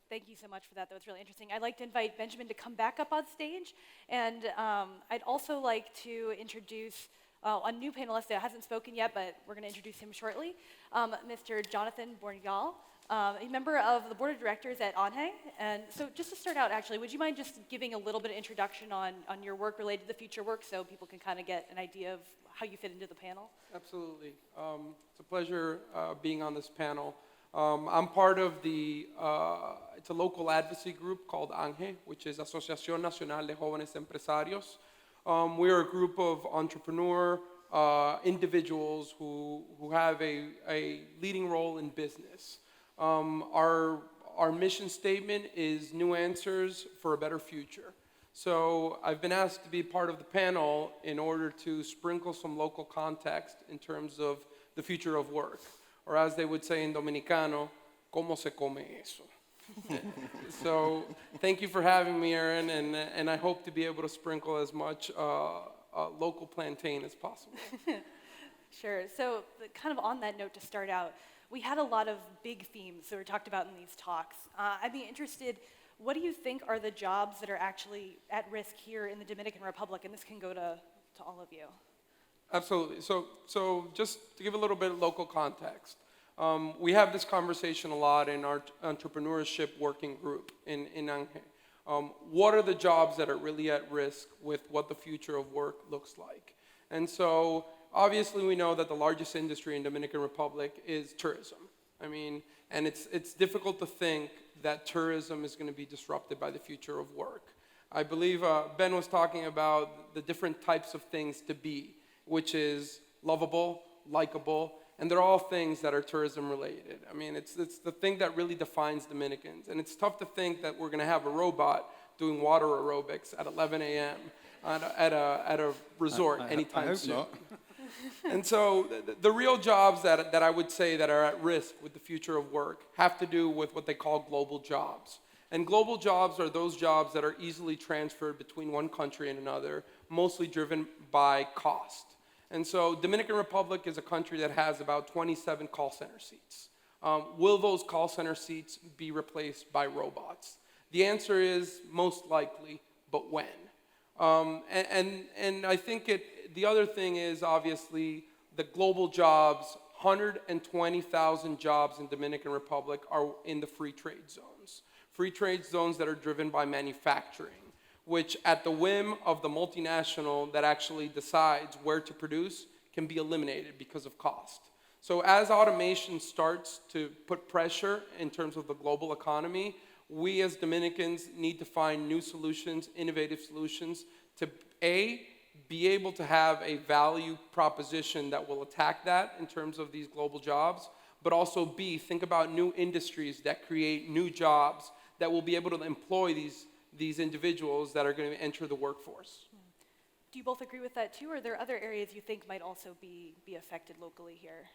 Thank you so much for that. That was really interesting. I'd like to invite Benjamin to come back up on stage. And I'd also like to introduce a new panelist that hasn't spoken yet, but we're going to introduce him shortly, Mr. Jonathan Bornigal, a member of the board of directors at Onhang. And so just to start out, actually, would you mind just giving a little bit of introduction on your work related to the future work so people can kind of get an idea of how you fit into the panel? Absolutely. It's a pleasure being on this panel. I'm part of it's a local advocacy group called ANGE, which is Asociación Nacional de Jóvenes Empresarios. We are a group of entrepreneur individuals who have a leading role in business. Our mission statement is new answers for a better future. So I've been asked to be part of the panel in order to sprinkle some local context in terms of the future of work. Or as they would say in Dominicano, ¿cómo se come eso? So thank you for having me, Aaron, and I hope to be able to sprinkle as much local plantain as possible. Sure. So kind of on that note to start out, we had a lot of big themes that were talked about in these talks. I'd be interested, what do you think are the jobs that are actually at risk here in the Dominican Republic? And this can go to all of you. Absolutely. So just to give a little bit of local context, we have this conversation a lot in our entrepreneurship working group in ANGE. What are the jobs that are really at risk with what the future of work looks like? And so obviously we know that the largest industry in Dominican Republic is tourism. I mean, and it's difficult to think that tourism is going to be disrupted by the future of work. I believe Ben was talking about the different types of things to be, which is lovable, likable, and they're all things that are tourism related. I mean, it's the thing that really defines Dominicans. And it's tough to think that we're going to have a robot doing water aerobics at 11 a.m. at a resort anytime soon. I hope not. And so the real jobs that I would say that are at risk with the future of work have to do with what they call global jobs. And global jobs are those jobs that are easily transferred between one country and another, mostly driven by cost. And so Dominican Republic is a country that has about 27 call center seats. Will those call center seats be replaced by robots? The answer is most likely, but when? And I think the other thing is obviously the global jobs, 120,000 jobs in Dominican Republic are in the free trade zones. Free trade zones that are driven by manufacturing, which at the whim of the multinational that actually decides where to produce can be eliminated because of cost. So as automation starts to put pressure in terms of the global economy, we as Dominicans need to find new solutions, innovative solutions to be able to have a value proposition that will attack that in terms of these global jobs, but also B, think about new industries that create new jobs that will be able to employ these individuals that are going to enter the workforce. Do you both agree with that too, or are there other areas you think might also be affected locally here?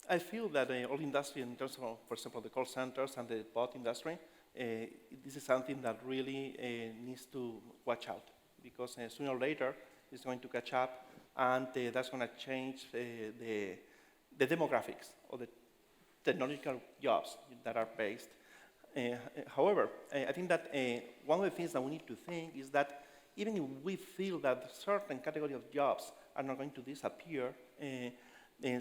I feel that all industry, in terms of, for example, the call centers and the bot industry, this is something that really needs to watch out, because sooner or later it's going to catch up, and that's going to change the demographics of the technological jobs that are based. However, I think that one of the things that we need to think is that even if we feel that certain category of jobs are not going to disappear,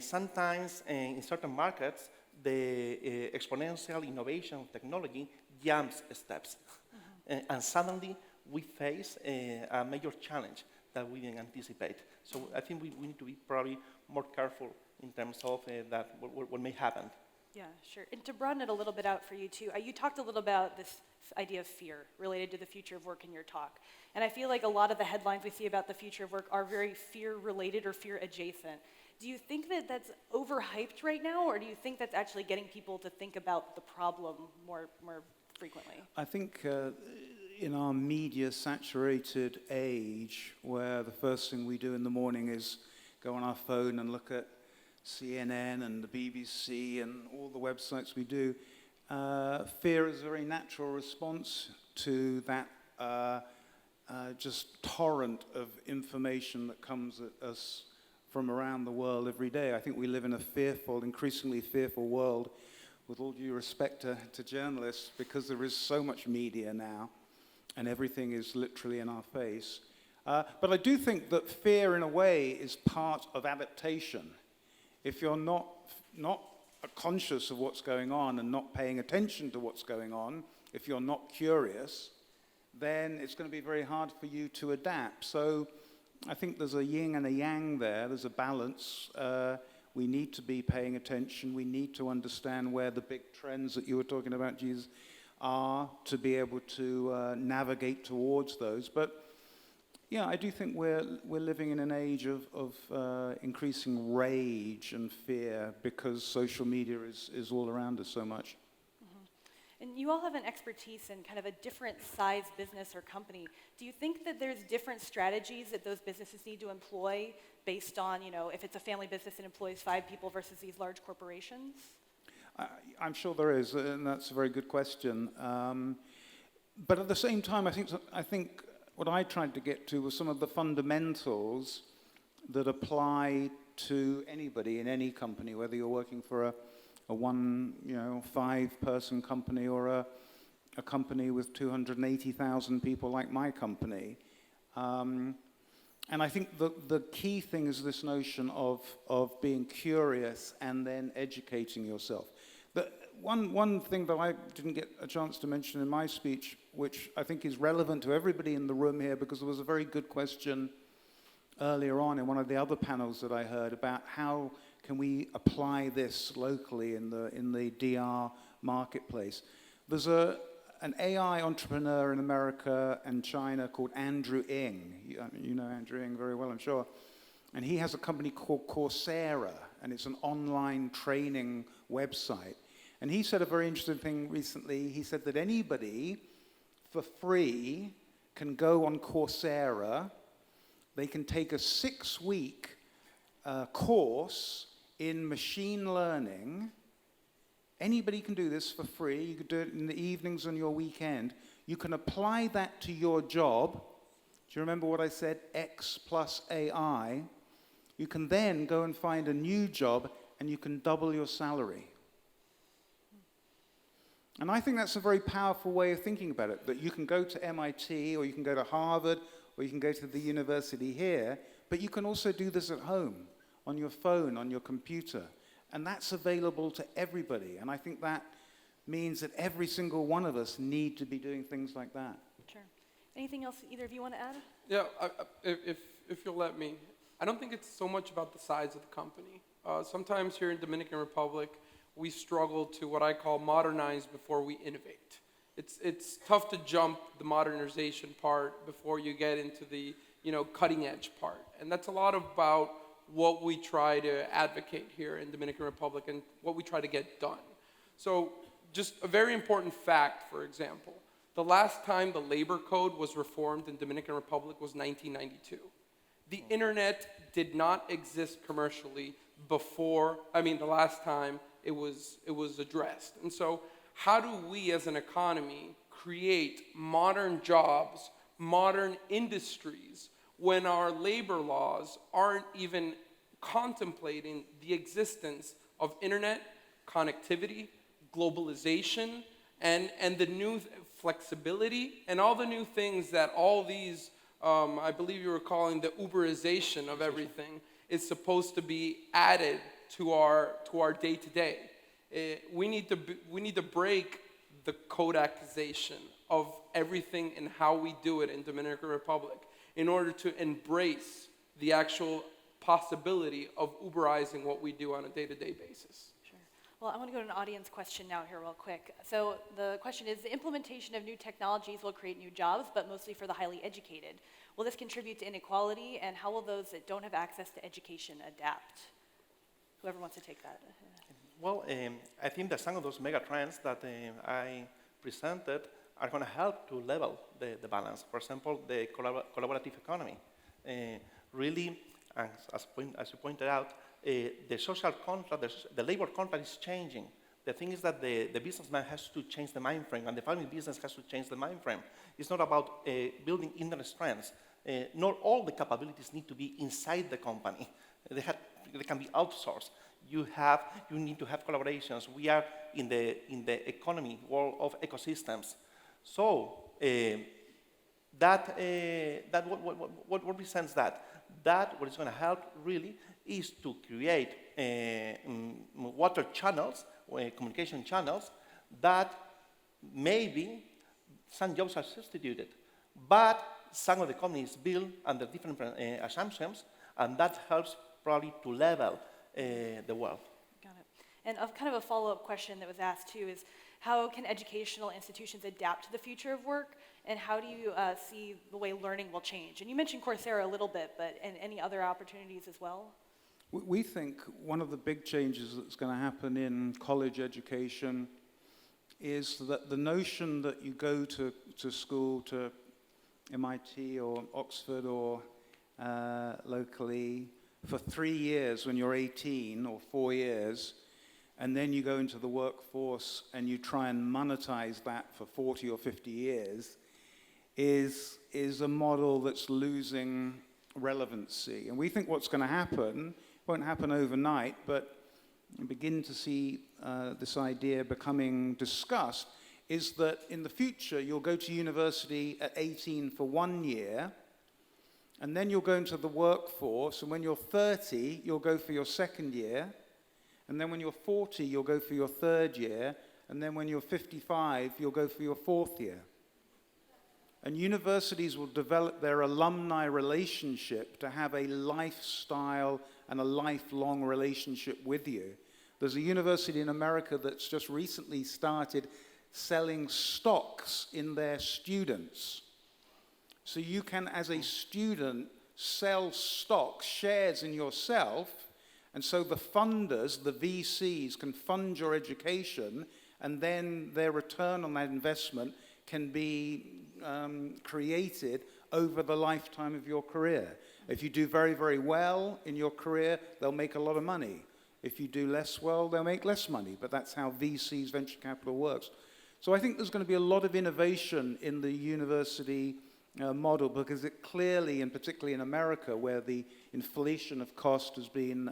sometimes in certain markets, the exponential innovation of technology jumps steps. Mm-hmm. And suddenly we face a major challenge that we didn't anticipate. So I think we need to be probably more careful in terms of that what may happen. Yeah, sure. And to broaden it a little bit out for you too, you talked a little about this idea of fear related to the future of work in your talk. And I feel like a lot of the headlines we see about the future of work are very fear-related or fear-adjacent. Do you think that that's overhyped right now, or do you think that's actually getting people to think about the problem more frequently? I think in our media-saturated age, where the first thing we do in the morning is go on our phone and look at CNN and the BBC and all the websites we do, fear is a very natural response to that just torrent of information that comes at us from around the world every day. I think we live in a fearful, increasingly fearful world with all due respect to journalists, because there is so much media now, and everything is literally in our face. But I do think that fear, in a way, is part of adaptation. If you're not conscious of what's going on and not paying attention to what's going on, if you're not curious, then it's going to be very hard for you to adapt. So I think there's a yin and a yang there. There's a balance. We need to be paying attention. We need to understand where the big trends that you were talking about, Jesus, are to be able to navigate towards those. But yeah, I do think we're living in an age of increasing rage and fear because social media is all around us so much. And you all have an expertise in kind of a different size business or company. Do you think that there's different strategies that those businesses need to employ based on, if it's a family business that employs 5 people versus these large corporations? I'm sure there is, and that's a very good question. But at the same time, I think what I tried to get to was some of the fundamentals that apply to anybody in any company, whether you're working for a 5-person company or a company with 280,000 people like my company. And I think the key thing is this notion of being curious and then educating yourself. One thing that I didn't get a chance to mention in my speech, which I think is relevant to everybody in the room here, because there was a very good question earlier on in one of the other panels that I heard about how can we apply this locally in the DR marketplace. There's an AI entrepreneur in America and China called Andrew Ng. You know Andrew Ng very well, I'm sure. And he has a company called Coursera, and it's an online training website. And he said a very interesting thing recently. He said that anybody, for free, can go on Coursera. They can take a 6-week course in machine learning. Anybody can do this for free. You can do it in the evenings on your weekend. You can apply that to your job. Do you remember what I said? X plus AI. You can then go and find a new job, and you can double your salary. And I think that's a very powerful way of thinking about it, that you can go to MIT, or you can go to Harvard, or you can go to the university here, but you can also do this at home, on your phone, on your computer. And that's available to everybody. And I think that means that every single one of us need to be doing things like that. Sure. Anything else either of you want to add? Yeah, if you'll let me. I don't think it's so much about the size of the company. Sometimes here in Dominican Republic, we struggle to what I call modernize before we innovate. It's tough to jump the modernization part before you get into the cutting edge part. And that's a lot about what we try to advocate here in Dominican Republic and what we try to get done. So just a very important fact, for example, the last time the labor code was reformed in Dominican Republic was 1992. The internet did not exist commercially before, the last time it was addressed. And so how do we as an economy create modern jobs, modern industries, when our labor laws aren't even contemplating the existence of internet, connectivity, globalization, and the new flexibility, and all the new things that all these, I believe you were calling the Uberization of everything, is supposed to be added to our day-to-day. We need to break the Kodakization of everything and how we do it in Dominican Republic, in order to embrace the actual possibility of Uberizing what we do on a day-to-day basis. Sure. Well, I want to go to an audience question now here real quick. So the question is, the implementation of new technologies will create new jobs, but mostly for the highly educated. Will this contribute to inequality, and how will those that don't have access to education adapt? Whoever wants to take that. Well, I think that some of those mega trends that I presented are going to help to level the balance. For example, the collaborative economy. Really, as you pointed out, the social contract, the labor contract is changing. The thing is that the businessman has to change the mind frame, and the family business has to change the mind frame. It's not about building inner strengths. Not all the capabilities need to be inside the company. They can be outsourced. You need to have collaborations. We are in the economy world of ecosystems. So what represents that? That what is going to help really is to create water channels, communication channels, that maybe some jobs are substituted, but some of the economy is built under different assumptions, and that helps probably to level the world. Got it. And kind of a follow-up question that was asked too is, how can educational institutions adapt to the future of work, and how do you see the way learning will change? And you mentioned Coursera a little bit, but and any other opportunities as well? We think one of the big changes that's going to happen in college education is that the notion that you go to school, to MIT or Oxford or locally for 3 years when you're 18 or 4 years, and then you go into the workforce and you try and monetize that for 40 or 50 years, is a model that's losing relevancy. And we think what's going to happen, won't happen overnight, but you begin to see this idea becoming discussed, is that in the future you'll go to university at 18 for 1 year, and then you'll go into the workforce, and when you're 30, you'll go for your second year, and then when you're 40, you'll go for your third year, and then when you're 55, you'll go for your fourth year. And universities will develop their alumni relationship to have a lifestyle and a lifelong relationship with you. There's a university in America that's just recently started selling stocks in their students. So you can, as a student, sell stocks, shares in yourself, and so the funders, the VCs, can fund your education, and then their return on that investment can be created over the lifetime of your career. If you do very, very well in your career, they'll make a lot of money. If you do less well, they'll make less money, but that's how VCs, venture capital, works. So I think there's going to be a lot of innovation in the university model, because it clearly, and particularly in America, where the inflation of cost has been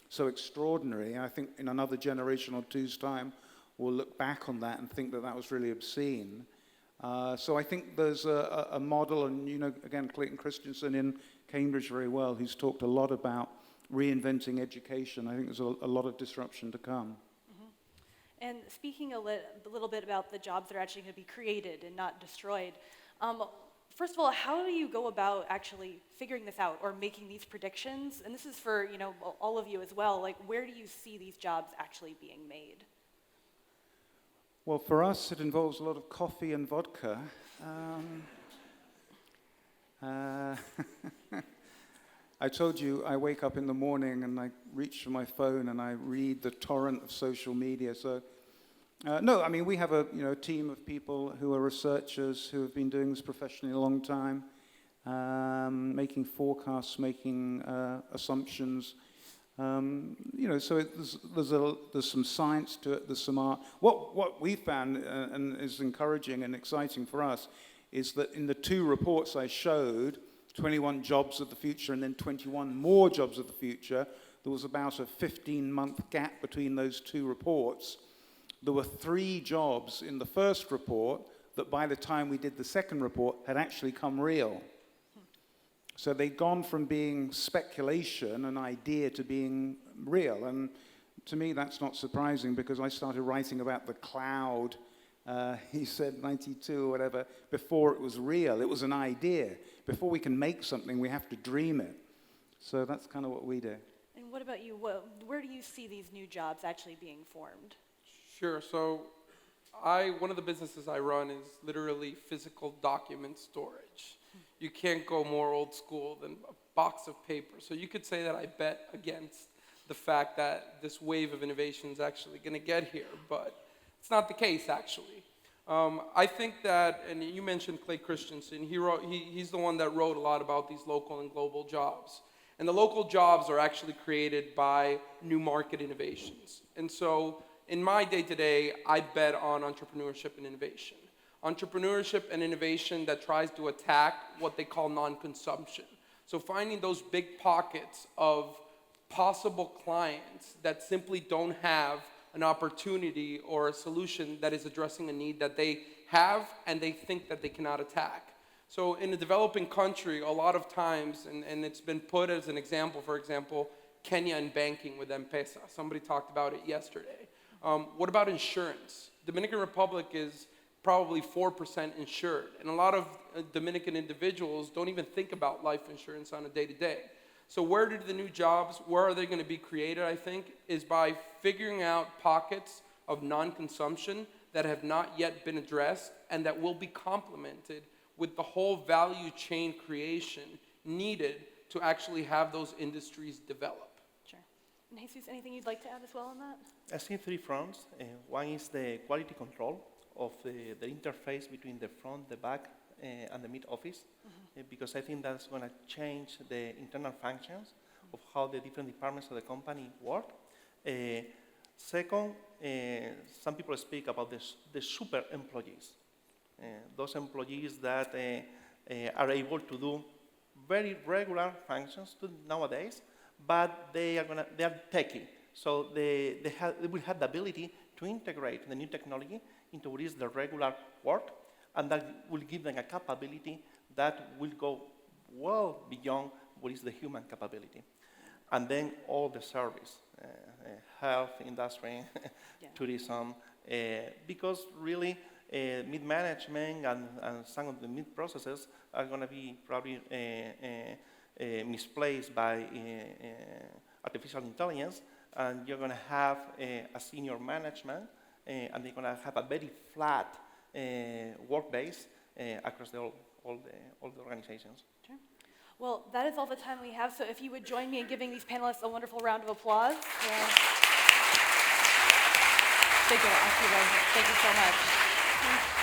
so extraordinary, I think in another generation or two's time, we'll look back on that and think that that was really obscene. So I think there's a model, and you know, again, Clayton Christensen in Cambridge very well, who's talked a lot about reinventing education. I think there's a lot of disruption to come. Mm-hmm. And speaking a little bit about the jobs that are actually going to be created and not destroyed, first of all, how do you go about actually figuring this out or making these predictions? And this is for, you know, all of you as well. Like, where do you see these jobs actually being made? Well, for us, it involves a lot of coffee and vodka. I told you I wake up in the morning and I reach for my phone and I read the torrent of social media. So, no, I mean, we have a team of people who are researchers who have been doing this professionally a long time, making forecasts, making assumptions. So there's some science to it, there's some art. What we found, and is encouraging and exciting for us, is that in the two reports I showed, 21 jobs of the future and then 21 more jobs of the future, there was about a 15-month gap between those two reports. There were 3 jobs in the first report that by the time we did the second report had actually come real. So they'd gone from being speculation, an idea, to being real. And to me, that's not surprising, because I started writing about the cloud, he said 92 or whatever, before it was real. It was an idea. Before we can make something, we have to dream it. So that's kind of what we do. And what about you? Where do you see these new jobs actually being formed? Sure. So one of the businesses I run is literally physical document storage. You can't go more old school than a box of paper. So you could say that I bet against the fact that this wave of innovation is actually going to get here, but it's not the case, actually. I think that, and you mentioned Clay Christensen, he's the one that wrote a lot about these local and global jobs. And the local jobs are actually created by new market innovations. And so in my day-to-day, I bet on entrepreneurship and innovation. Entrepreneurship and innovation that tries to attack what they call non-consumption. So finding those big pockets of possible clients that simply don't have an opportunity or a solution that is addressing a need that they have and they think that they cannot attack. So in a developing country, a lot of times, and it's been put as an example, for example, Kenya and banking with M-Pesa. Somebody talked about it yesterday. What about insurance? Dominican Republic is probably 4% insured. And a lot of Dominican individuals don't even think about life insurance on a day-to-day. So where do the new jobs, where are they going to be created, I think, is by figuring out pockets of non-consumption that have not yet been addressed and that will be complemented with the whole value chain creation needed to actually have those industries develop. Sure. And Jesus, anything you'd like to add as well on that? I see three fronts. One is the quality control of the interface between the front, the back, and the mid-office, because I think that's going to change the internal functions of how the different departments of the company work. Second, some people speak about the super employees, those employees that are able to do very regular functions nowadays, but they are techie. So they will have the ability to integrate the new technology into what is the regular work, and that will give them a capability that will go well beyond what is the human capability. And then all the service, health, industry, tourism, because really mid-management and some of the mid-processes are going to be probably misplaced by artificial intelligence, and you're going to have a senior management, and they're going to have a very flat work base across all the organizations. Sure. Well, that is all the time we have, so if you would join me in giving these panelists a wonderful round of applause. Yeah. Thank you so much.